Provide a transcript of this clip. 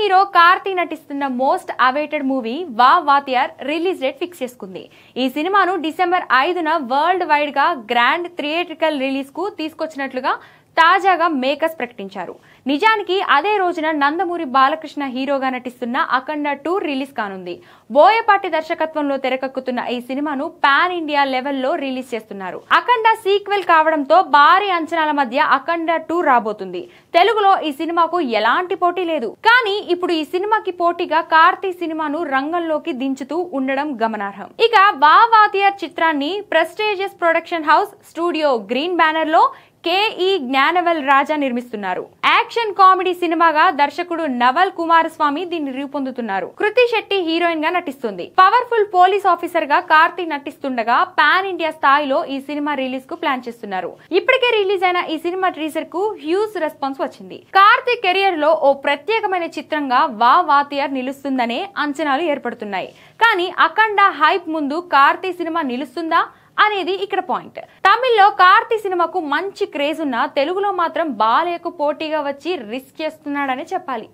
Hero Karthi నటిస్తున్న most awaited movie Vaathiyaar release date fix చేసుకుంది. ఈ సినిమాను డిసెంబర్ 5న వరల్డ్ వైడ్ గా గ్రాండ్ థియేట్రికల్ రిలీజ్ కు తీసుకొచ్చినట్లుగా తాజాగా మేకర్స్ ప్రకటించారు. నిజానికి అదే రోజున నందమూరి బాలకృష్ణ హీరోగా నటిస్తున్న అఖండ 2 రిలీజ్ కానుంది. బోయపాటి దర్శకత్వంలో తెరకెక్కుతున్న ఈ సినిమాను పాన్ ఇండియా లెవెల్లో రిలీజ్ చేస్తున్నారు. అఖండ సీక్వెల్ కావడంతో భారీ అంచనాల మధ్య అఖండ 2 రాబోతుంది. తెలుగులో ఈ సినిమాకు ఎలాంటి పోటీ లేదు. కానీ ఇప్పుడు ఈ సినిమాకి పోటీగా కార్తీ సినిమాను రంగంలోకి దించుతూ ఉండడం గమనార్హం. ఇక వాతియార్ చిత్రాన్ని prestigious production house studio green banner లో కెఈ జ్ఞానవేల్ రాజా నిర్మిస్తున్నారు. యాక్షన్ కామెడీ సినిమాగా దర్శకుడు నవల్ కుమారస్వామి దీన్ని రూపొందుతున్నారు. కృతి శెట్టి హీరోయిన్ గా నటిస్తుంది. పవర్ఫుల్ పోలీస్ ఆఫీసర్ గా కార్తీ నటిస్తుండగా పాన్ ఇండియా స్థాయిలో ఈ సినిమా రిలీజ్ కు ప్లాన్ చేస్తున్నారు. ఇప్పటికే రిలీజ్ అయిన ఈ సినిమా టీజర్ కు హ్యూజ్ రెస్పాన్స్ వచ్చింది. కార్తీ కెరియర్ లో ఓ ప్రత్యేకమైన చిత్రంగా వాతియార్ నిలుస్తుందనే అంచనాలు ఏర్పడుతున్నాయి. కానీ అఖండ హైప్ ముందు కార్తీ సినిమా నిలుస్తుందా అనేది ఇక్కడ పాయింట్. తమిళ్లో కార్తీ సినిమాకు మంచి క్రేజ్ ఉన్నా తెలుగులో మాత్రం బాలయ్యకు పోటీగా వచ్చి రిస్క్ చేస్తున్నాడనే చెప్పాలి.